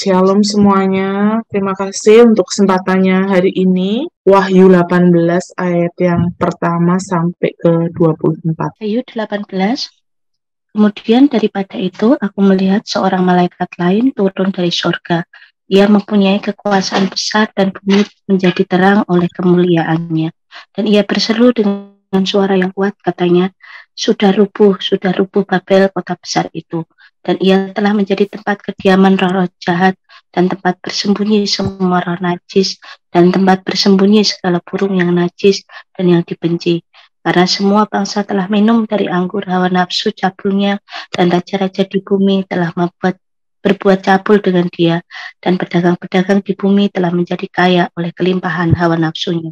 Shalom semuanya, terima kasih untuk kesempatannya hari ini. Wahyu 18 ayat yang pertama sampai ke 24. Wahyu 18. Kemudian daripada itu aku melihat seorang malaikat lain turun dari surga. Ia mempunyai kekuasaan besar dan bumi menjadi terang oleh kemuliaannya. Dan ia berseru dengan suara yang kuat, katanya, sudah rubuh Babel, kota besar itu. Dan ia telah menjadi tempat kediaman roh-roh jahat dan tempat bersembunyi semua roh najis dan tempat bersembunyi segala burung yang najis dan yang dibenci. Karena semua bangsa telah minum dari anggur hawa nafsu cabulnya, dan raja-raja di bumi telah berbuat cabul dengan dia, dan pedagang-pedagang di bumi telah menjadi kaya oleh kelimpahan hawa nafsunya.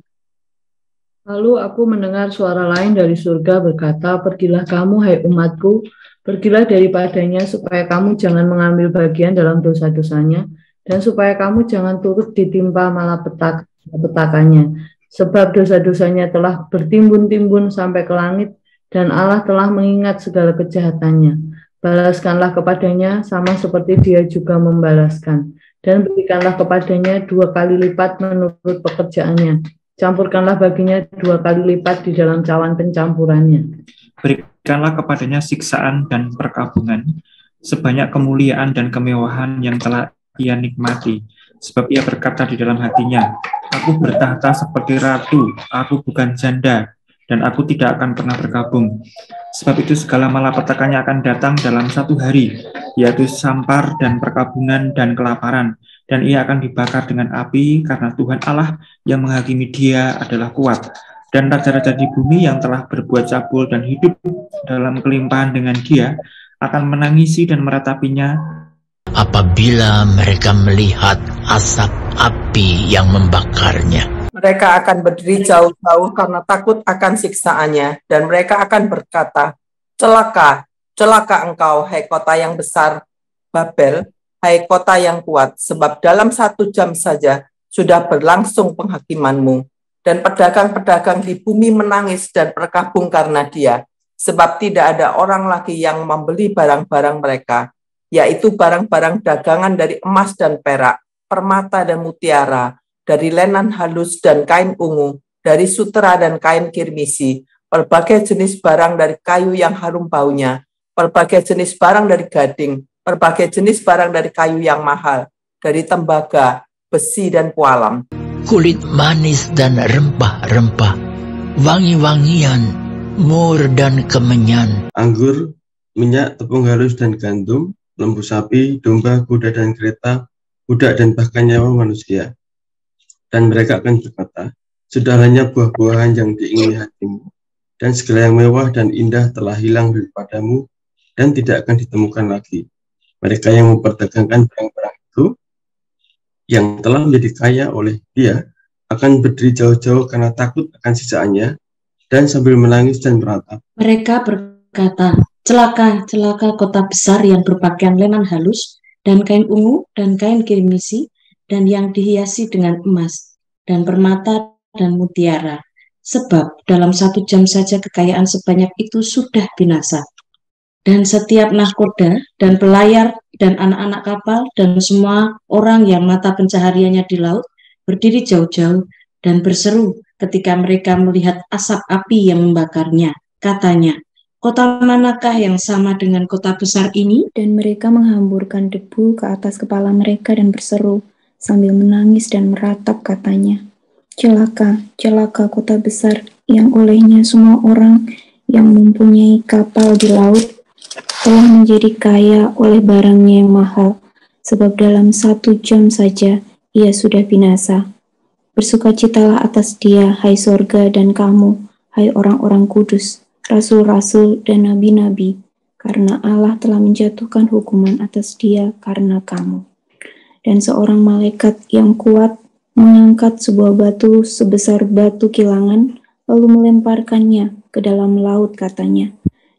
Lalu aku mendengar suara lain dari surga berkata, pergilah kamu, hai umatku, pergilah daripadanya supaya kamu jangan mengambil bagian dalam dosa-dosanya, dan supaya kamu jangan turut ditimpa malapetakannya. Sebab dosa-dosanya telah bertimbun-timbun sampai ke langit, dan Allah telah mengingat segala kejahatannya. Balaskanlah kepadanya sama seperti dia juga membalaskan, dan berikanlah kepadanya 2 kali lipat menurut pekerjaannya. Campurkanlah baginya 2 kali lipat di dalam cawan pencampurannya. Berikanlah kepadanya siksaan dan perkabungan, sebanyak kemuliaan dan kemewahan yang telah ia nikmati. Sebab ia berkata di dalam hatinya, aku bertahta seperti ratu, aku bukan janda, dan aku tidak akan pernah berkabung. Sebab itu segala malapetakannya akan datang dalam 1 hari, yaitu sampar dan perkabungan dan kelaparan, dan ia akan dibakar dengan api karena Tuhan Allah yang menghakimi dia adalah kuat. Dan raja-raja di bumi yang telah berbuat cabul dan hidup dalam kelimpahan dengan dia akan menangisi dan meratapinya apabila mereka melihat asap api yang membakarnya. Mereka akan berdiri jauh-jauh karena takut akan siksaannya, dan mereka akan berkata, celaka, celaka engkau, hai kota yang besar, Babel, hai kota yang kuat, sebab dalam 1 jam saja sudah berlangsung penghakimanmu. Dan pedagang-pedagang di bumi menangis dan berkabung karena dia, sebab tidak ada orang lagi yang membeli barang-barang mereka, yaitu barang-barang dagangan dari emas dan perak, permata dan mutiara, dari lenan halus dan kain ungu, dari sutera dan kain kirmisi, berbagai jenis barang dari kayu yang harum baunya, berbagai jenis barang dari gading, berbagai jenis barang dari kayu yang mahal, dari tembaga, besi dan pualam. Kulit manis dan rempah-rempah, wangi-wangian, mur dan kemenyan, anggur, minyak, tepung halus dan gandum, lembu sapi, domba, kuda dan kereta, budak dan bahkan nyawa manusia. Dan mereka akan berkata, sudah hanya buah-buahan yang diingini hatimu, dan segala yang mewah dan indah telah hilang daripadamu, dan tidak akan ditemukan lagi. Mereka yang memperdagangkan barang-barang itu, yang telah menjadi kaya oleh dia, akan berdiri jauh-jauh karena takut akan sisaannya, dan sambil menangis dan meratap. Mereka berkata, celaka, celaka kota besar yang berpakaian lenan halus, dan kain ungu, dan kain kirmisi, dan yang dihiasi dengan emas, dan permata, dan mutiara. Sebab dalam 1 jam saja kekayaan sebanyak itu sudah binasa. Dan setiap nahkoda, dan pelayar, dan anak-anak kapal, dan semua orang yang mata pencahariannya di laut, berdiri jauh-jauh, dan berseru ketika mereka melihat asap api yang membakarnya. Katanya, kota manakah yang sama dengan kota besar ini? Dan mereka menghamburkan debu ke atas kepala mereka dan berseru, sambil menangis dan meratap, katanya, celaka, celaka kota besar, yang olehnya semua orang yang mempunyai kapal di laut telah menjadi kaya oleh barangnya yang mahal, sebab dalam 1 jam saja ia sudah binasa. Bersukacitalah atas dia, hai sorga, dan kamu, hai orang-orang kudus, rasul-rasul dan nabi-nabi, karena Allah telah menjatuhkan hukuman atas dia karena kamu. Dan seorang malaikat yang kuat mengangkat sebuah batu sebesar batu kilangan, lalu melemparkannya ke dalam laut, katanya,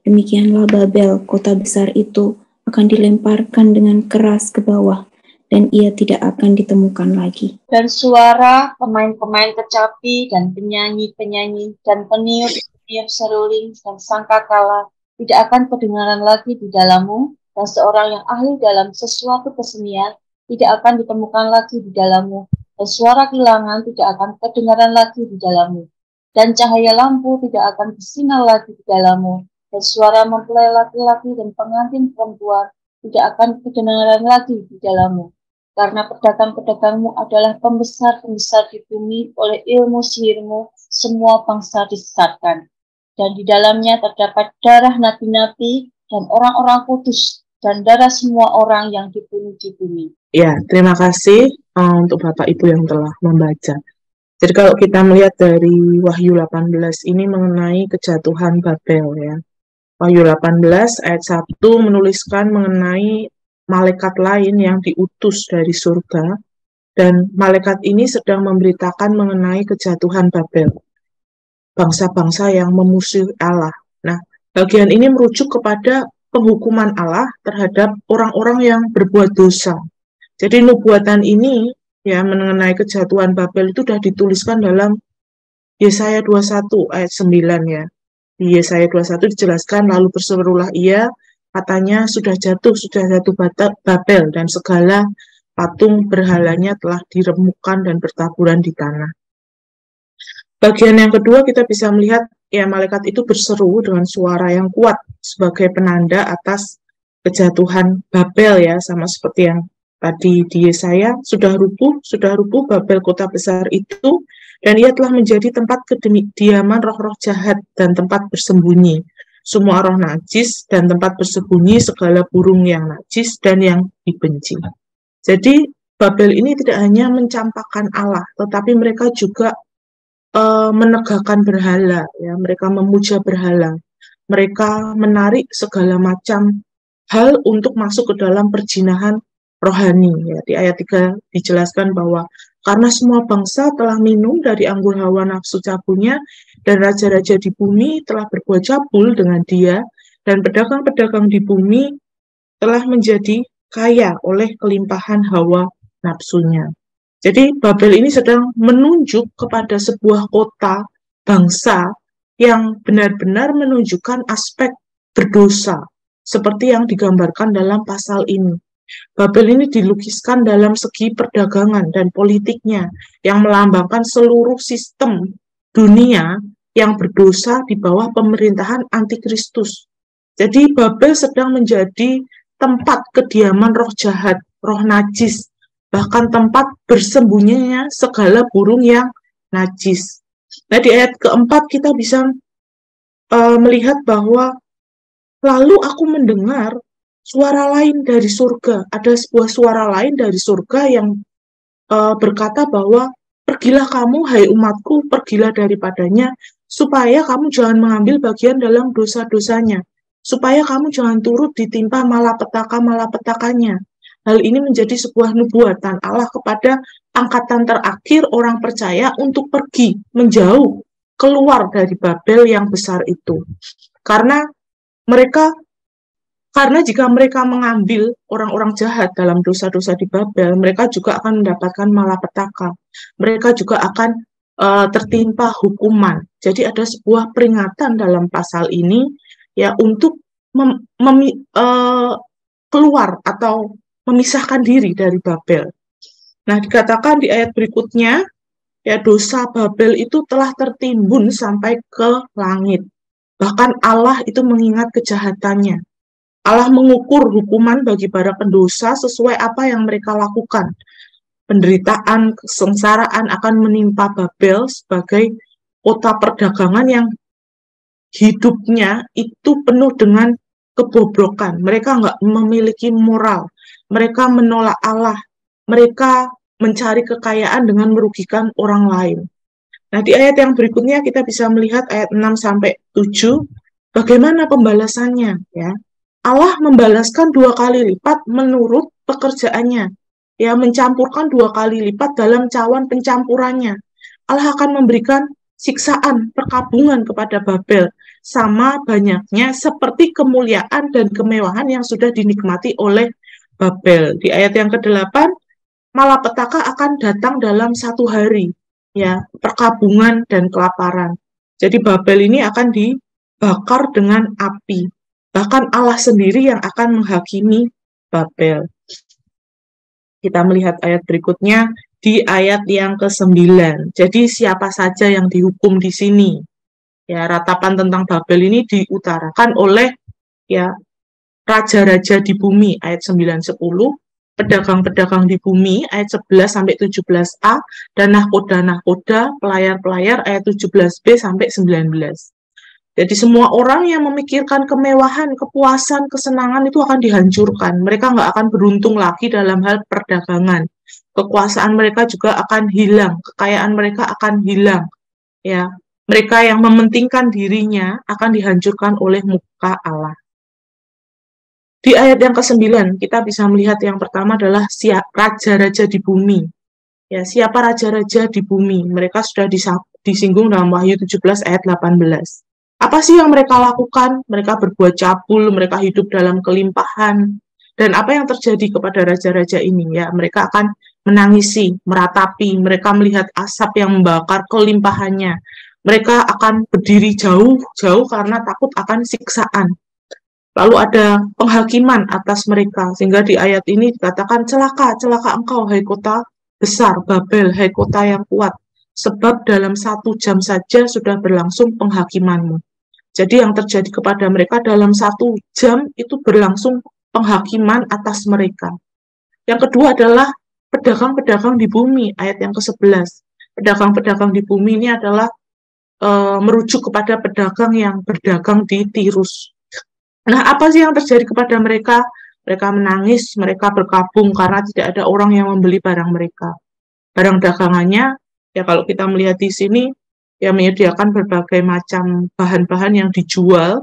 demikianlah Babel, kota besar itu, akan dilemparkan dengan keras ke bawah, dan ia tidak akan ditemukan lagi. Dan suara pemain-pemain kecapi dan penyanyi-penyanyi dan peniup-peniup seruling dan sangkakala tidak akan kedengaran lagi di dalammu, dan seorang yang ahli dalam sesuatu kesenian tidak akan ditemukan lagi di dalammu, dan suara kilangan tidak akan kedengaran lagi di dalammu, dan cahaya lampu tidak akan bersinar lagi di dalammu, dan suara mempelai laki-laki dan pengantin perempuan tidak akan kedengaran lagi di dalammu. Karena pedagang-pedagangmu adalah pembesar-pembesar di bumi, oleh ilmu sihirmu semua bangsa disesatkan. Dan di dalamnya terdapat darah nabi-nabi dan orang-orang kudus, dan darah semua orang yang dibunuh di bumi. Ya, terima kasih untuk Bapak Ibu yang telah membaca. Jadi kalau kita melihat dari Wahyu 18 ini mengenai kejatuhan Babel ya. Wahyu 18 ayat 1 menuliskan mengenai malaikat lain yang diutus dari surga, dan malaikat ini sedang memberitakan mengenai kejatuhan Babel, bangsa-bangsa yang memusuhi Allah. Nah, bagian ini merujuk kepada penghukuman Allah terhadap orang-orang yang berbuat dosa. Jadi nubuatan ini ya mengenai kejatuhan Babel itu sudah dituliskan dalam Yesaya 21 ayat 9 ya. Di Yesaya 21 dijelaskan, lalu berserulah ia, katanya sudah jatuh Babel, dan segala patung berhalanya telah diremukkan dan bertaburan di tanah. Bagian yang kedua kita bisa melihat ya malaikat itu berseru dengan suara yang kuat sebagai penanda atas kejatuhan Babel ya, sama seperti yang tadi di Yesaya, sudah rubuh Babel kota besar itu, dan ia telah menjadi tempat kediaman roh-roh jahat dan tempat bersembunyi semua roh najis, dan tempat bersembunyi segala burung yang najis dan yang dibenci. Jadi Babel ini tidak hanya mencampakkan Allah, tetapi mereka juga menegakkan berhala ya, mereka memuja berhala, mereka menarik segala macam hal untuk masuk ke dalam perjinahan rohani ya. Di ayat 3 dijelaskan bahwa karena semua bangsa telah minum dari anggur hawa nafsu cabulnya, dan raja-raja di bumi telah berbuat cabul dengan dia, dan pedagang-pedagang di bumi telah menjadi kaya oleh kelimpahan hawa nafsunya. Jadi Babel ini sedang menunjuk kepada sebuah kota bangsa yang benar-benar menunjukkan aspek berdosa, seperti yang digambarkan dalam pasal ini. Babel ini dilukiskan dalam segi perdagangan dan politiknya, yang melambangkan seluruh sistem dunia yang berdosa di bawah pemerintahan antikristus. Jadi Babel sedang menjadi tempat kediaman roh jahat, roh najis, bahkan tempat bersembunyinya segala burung yang najis. Nah, di ayat keempat kita bisa melihat bahwa lalu aku mendengar suara lain dari surga. Ada sebuah suara lain dari surga yang berkata bahwa pergilah kamu, hai umatku, pergilah daripadanya, supaya kamu jangan mengambil bagian dalam dosa-dosanya, supaya kamu jangan turut ditimpa malapetaka-malapetakanya. Hal ini menjadi sebuah nubuatan Allah kepada angkatan terakhir orang percaya untuk pergi menjauh keluar dari Babel yang besar itu. Karena jika mereka mengambil orang-orang jahat dalam dosa-dosa di Babel, mereka juga akan mendapatkan malapetaka. Mereka juga akan tertimpa hukuman. Jadi ada sebuah peringatan dalam pasal ini ya untuk keluar atau memisahkan diri dari Babel. Nah, dikatakan di ayat berikutnya ya dosa Babel itu telah tertimbun sampai ke langit. Bahkan Allah itu mengingat kejahatannya. Allah mengukur hukuman bagi para pendosa sesuai apa yang mereka lakukan. Penderitaan, kesengsaraan akan menimpa Babel sebagai kota perdagangan yang hidupnya itu penuh dengan kebobrokan. Mereka nggak memiliki moral. Mereka menolak Allah. Mereka mencari kekayaan dengan merugikan orang lain. Nah, di ayat yang berikutnya kita bisa melihat ayat 6-7, bagaimana pembalasannya ya. Allah membalaskan 2 kali lipat menurut pekerjaannya. Ya, mencampurkan 2 kali lipat dalam cawan pencampurannya. Allah akan memberikan siksaan perkabungan kepada Babel sama banyaknya seperti kemuliaan dan kemewahan yang sudah dinikmati oleh Babel. Di ayat yang ke-8, malapetaka akan datang dalam 1 hari. Ya, perkabungan dan kelaparan. Jadi Babel ini akan dibakar dengan api. Bahkan Allah sendiri yang akan menghakimi Babel. Kita melihat ayat berikutnya di ayat yang ke-9. Jadi siapa saja yang dihukum di sini? Ya, ratapan tentang Babel ini diutarakan oleh ya raja-raja di bumi ayat 9-10, pedagang-pedagang di bumi ayat 11 sampai 17a, dan nahkoda-nahkoda, pelayar-pelayar ayat 17b sampai 19. Jadi semua orang yang memikirkan kemewahan, kepuasan, kesenangan itu akan dihancurkan. Mereka nggak akan beruntung lagi dalam hal perdagangan. Kekuasaan mereka juga akan hilang, kekayaan mereka akan hilang. Ya, mereka yang mementingkan dirinya akan dihancurkan oleh muka Allah. Di ayat yang ke-9 kita bisa melihat yang pertama adalah raja-raja di bumi. Ya, siapa raja-raja di bumi? Mereka sudah disinggung dalam Wahyu 17 ayat 18. Apa sih yang mereka lakukan? Mereka berbuat cabul, mereka hidup dalam kelimpahan. Dan apa yang terjadi kepada raja-raja ini? Ya, mereka akan menangisi, meratapi, mereka melihat asap yang membakar kelimpahannya. Mereka akan berdiri jauh-jauh karena takut akan siksaan. Lalu ada penghakiman atas mereka, sehingga di ayat ini dikatakan, celaka, celaka engkau, hai kota besar, Babel, hai kota yang kuat. Sebab dalam 1 jam saja sudah berlangsung penghakimanmu. Jadi yang terjadi kepada mereka dalam 1 jam itu berlangsung penghakiman atas mereka. Yang kedua adalah pedagang-pedagang di bumi, ayat yang ke-11. Pedagang-pedagang di bumi ini adalah merujuk kepada pedagang yang berdagang di Tirus. Nah, apa sih yang terjadi kepada mereka? Mereka menangis, mereka berkabung karena tidak ada orang yang membeli barang mereka. Barang dagangannya, ya kalau kita melihat di sini, ya menyediakan berbagai macam bahan-bahan yang dijual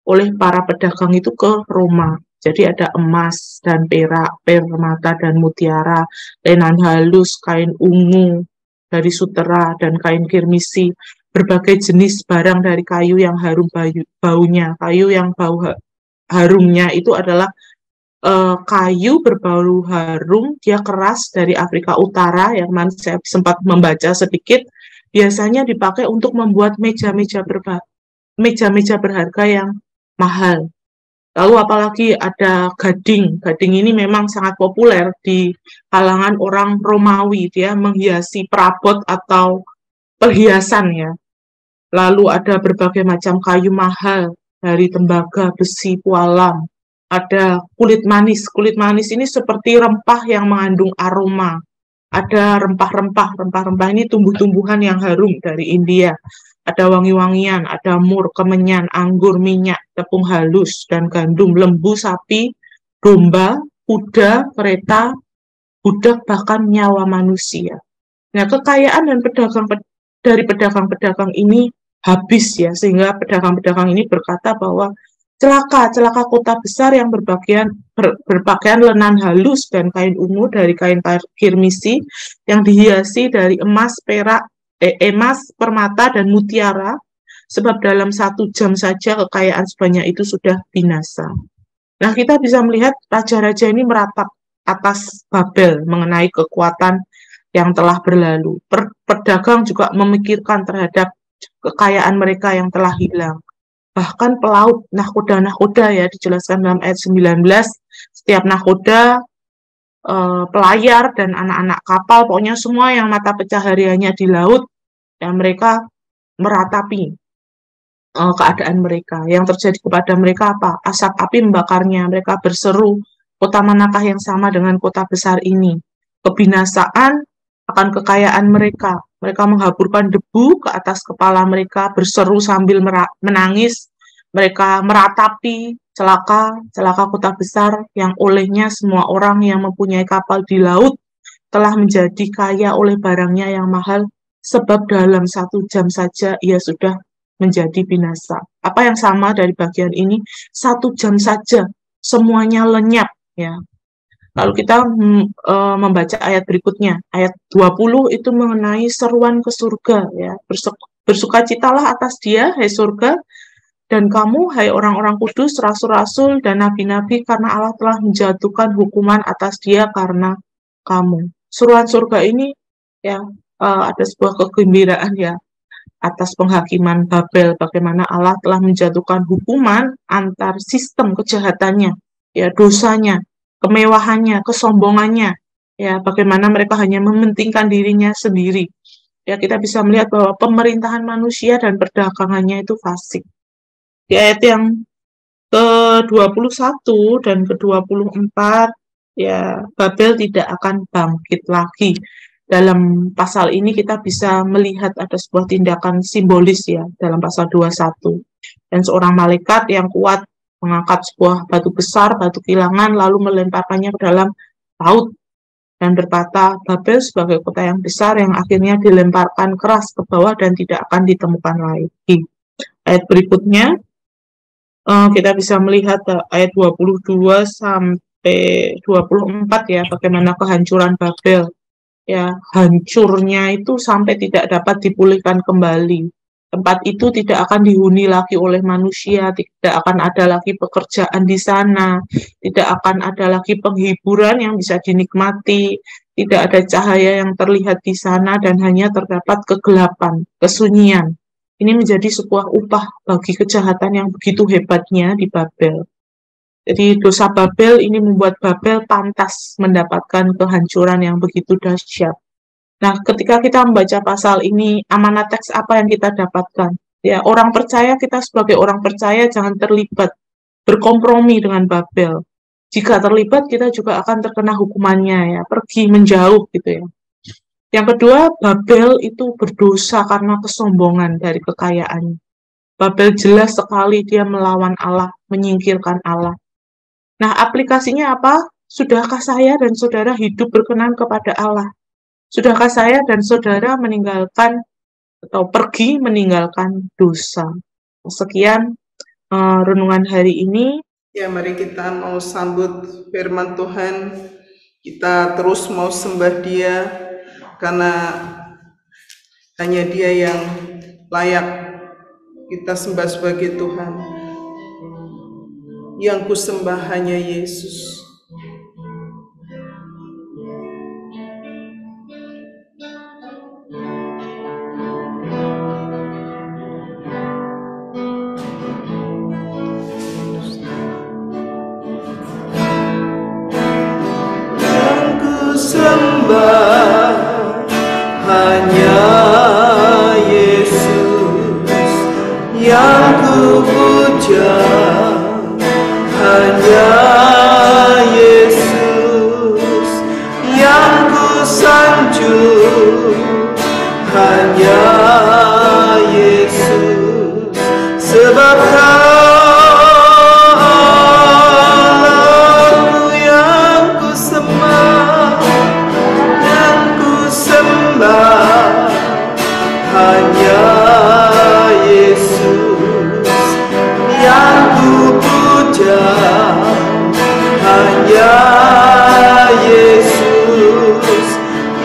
oleh para pedagang itu ke Roma. Jadi ada emas dan perak, permata dan mutiara, lenan halus, kain ungu dari sutera dan kain kirmisi, berbagai jenis barang dari kayu yang harum baunya. Kayu yang bau harumnya itu adalah kayu berbau harum, dia keras dari Afrika Utara, yang mana saya sempat membaca sedikit. Biasanya dipakai untuk membuat meja-meja berharga yang mahal. Lalu apalagi ada gading. Gading ini memang sangat populer di kalangan orang Romawi. Dia menghiasi perabot atau perhiasan ya. Lalu ada berbagai macam kayu mahal dari tembaga, besi, pualam. Ada kulit manis. Kulit manis ini seperti rempah yang mengandung aroma. Ada rempah-rempah. Rempah-rempah ini tumbuh-tumbuhan yang harum dari India. Ada wangi-wangian, ada mur, kemenyan, anggur, minyak, tepung halus, dan gandum, lembu, sapi, domba, kuda, kereta, budak, bahkan nyawa manusia. Nah, kekayaan dan dari pedagang-pedagang ini habis ya, sehingga pedagang-pedagang ini berkata bahwa celaka, celaka kota besar yang berpakaian lenan halus dan kain ungu dari kain kirmisi yang dihiasi dari emas, permata, dan mutiara, sebab dalam 1 jam saja kekayaan sebanyak itu sudah binasa. Nah, kita bisa melihat raja-raja ini meratap atas Babel mengenai kekuatan yang telah berlalu. Pedagang juga memikirkan terhadap kekayaan mereka yang telah hilang. Bahkan pelaut, nahkoda-nahkoda ya, dijelaskan dalam ayat 19, setiap nahkoda, pelayar, dan anak-anak kapal, pokoknya semua yang mata pencahariannya di laut, dan mereka meratapi keadaan mereka. Yang terjadi kepada mereka apa? Asap api membakarnya, mereka berseru, kota manakah yang sama dengan kota besar ini? Kebinasaan akan kekayaan mereka. Mereka menghaburkan debu ke atas kepala mereka, berseru sambil menangis. Mereka meratapi, celaka, celaka kota besar yang olehnya semua orang yang mempunyai kapal di laut telah menjadi kaya oleh barangnya yang mahal, sebab dalam 1 jam saja ia sudah menjadi binasa. Apa yang sama dari bagian ini? 1 jam saja, semuanya lenyap. Ya. Lalu kita membaca ayat berikutnya, ayat 20 itu mengenai seruan ke surga. Ya. Bersukacitalah atas dia, hai surga, dan kamu, hai orang-orang kudus, rasul-rasul, dan nabi-nabi, karena Allah telah menjatuhkan hukuman atas dia karena kamu. Seruan surga ini ya ada sebuah kegembiraan ya atas penghakiman Babel, bagaimana Allah telah menjatuhkan hukuman antar sistem kejahatannya, ya dosanya, kemewahannya, kesombongannya, Ya, bagaimana mereka hanya mementingkan dirinya sendiri. Ya, kita bisa melihat bahwa pemerintahan manusia dan perdagangannya itu fasik. Di ayat yang ke-21 dan ke-24, ya, Babel tidak akan bangkit lagi. Dalam pasal ini kita bisa melihat ada sebuah tindakan simbolis ya, dalam pasal 21. Dan seorang malaikat yang kuat mengangkat sebuah batu besar, batu kilangan, lalu melemparkannya ke dalam laut. Dan berkata, Babel sebagai kota yang besar yang akhirnya dilemparkan keras ke bawah dan tidak akan ditemukan lagi. Ayat berikutnya, kita bisa melihat ayat 22 sampai 24 ya, bagaimana kehancuran Babel. Ya, hancurnya itu sampai tidak dapat dipulihkan kembali. Tempat itu tidak akan dihuni lagi oleh manusia, tidak akan ada lagi pekerjaan di sana, tidak akan ada lagi penghiburan yang bisa dinikmati, tidak ada cahaya yang terlihat di sana, dan hanya terdapat kegelapan, kesunyian. Ini menjadi sebuah upah bagi kejahatan yang begitu hebatnya di Babel. Jadi dosa Babel ini membuat Babel pantas mendapatkan kehancuran yang begitu dahsyat. Nah, ketika kita membaca pasal ini, amanat teks apa yang kita dapatkan? Ya, orang percaya, kita sebagai orang percaya jangan terlibat, berkompromi dengan Babel. Jika terlibat, kita juga akan terkena hukumannya ya, pergi menjauh gitu ya. Yang kedua, Babel itu berdosa karena kesombongan dari kekayaannya. Babel jelas sekali dia melawan Allah, menyingkirkan Allah. Nah, aplikasinya apa? Sudahkah saya dan saudara hidup berkenan kepada Allah? Sudahkah saya dan saudara meninggalkan atau pergi meninggalkan dosa? Sekian renungan hari ini. Ya, mari kita mau sambut firman Tuhan. Kita terus mau sembah Dia, karena hanya Dia yang layak kita sembah sebagai Tuhan. Yang ku sembah hanya Yesus. Hanya Yesus yang ku puja, hanya Yesus yang ku sanjung, hanya Yesus sebab Allahku yang ku sembah, hanya Yesus yang ku puja, hanya Yesus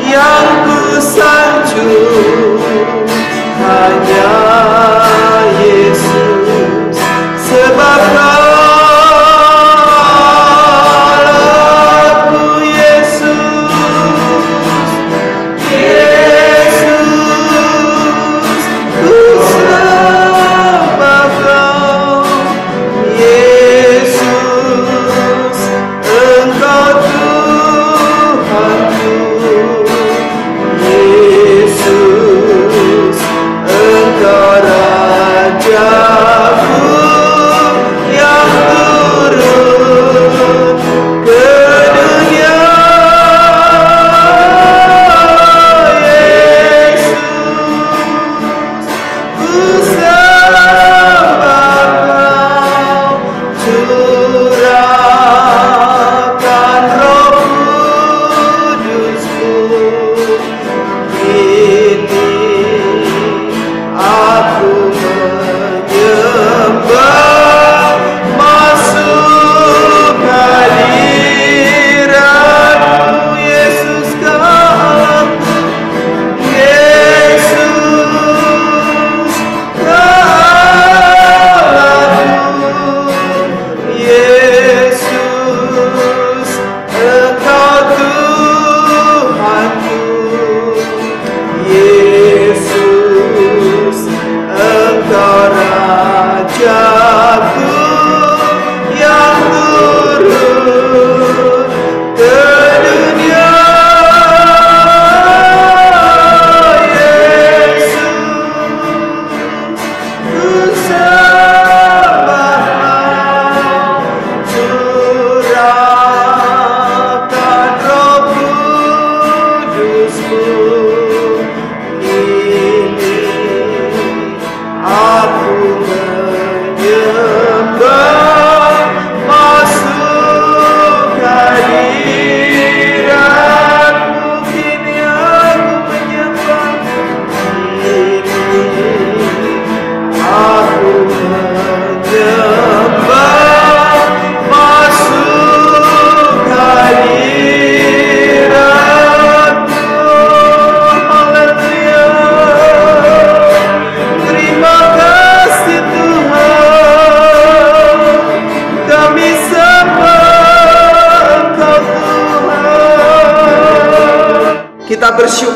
yang ku sanjung, hanya Yesus sebab Engkau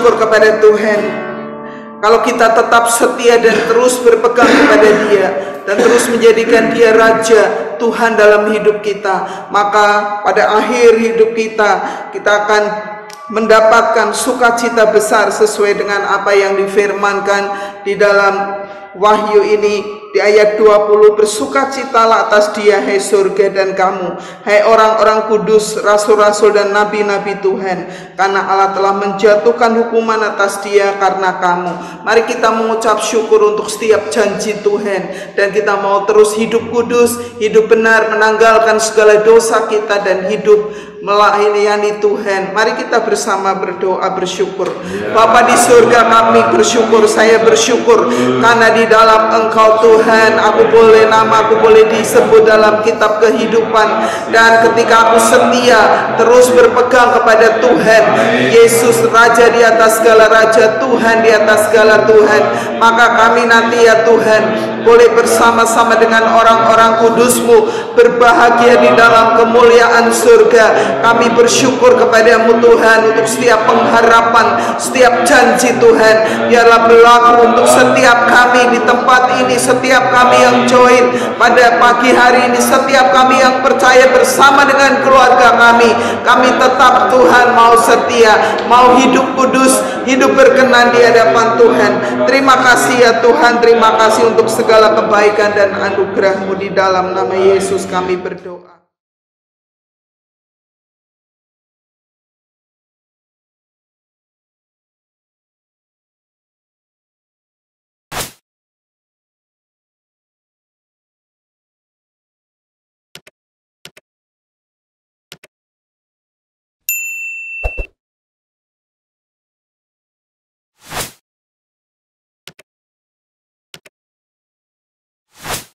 bersyukur kepada Tuhan. Kalau kita tetap setia dan terus berpegang kepada Dia dan terus menjadikan Dia Raja Tuhan dalam hidup kita, maka pada akhir hidup kita akan mendapatkan sukacita besar sesuai dengan apa yang difirmankan di dalam Wahyu ini di ayat 20. Bersukacitalah atas Dia, hai surga dan kamu, hai orang-orang kudus, rasul-rasul dan nabi-nabi Tuhan, karena Allah telah menjatuhkan hukuman atas Dia karena kamu. Mari kita mengucap syukur untuk setiap janji Tuhan, dan kita mau terus hidup kudus, hidup benar, menanggalkan segala dosa kita dan hidup melayani Tuhan. Mari kita bersama berdoa bersyukur. Bapa di surga, kami bersyukur, saya bersyukur karena di dalam Engkau Tuhan, namaku boleh disebut dalam kitab kehidupan, dan ketika aku setia terus berpegang kepada Tuhan Yesus, Raja di atas segala raja, Tuhan di atas segala Tuhan, maka kami nanti ya Tuhan boleh bersama-sama dengan orang-orang kudus-Mu berbahagia di dalam kemuliaan surga. Kami bersyukur kepadamu Tuhan untuk setiap pengharapan, setiap janji Tuhan, biarlah berlaku untuk setiap kami di tempat ini, setiap kami yang join pada pagi hari ini, setiap kami yang percaya bersama dengan keluarga kami. Kami tetap Tuhan mau setia, mau hidup kudus, hidup berkenan di hadapan Tuhan. Terima kasih ya Tuhan, terima kasih untuk segala kebaikan dan anugerah-Mu. Di dalam nama Yesus kami berdoa.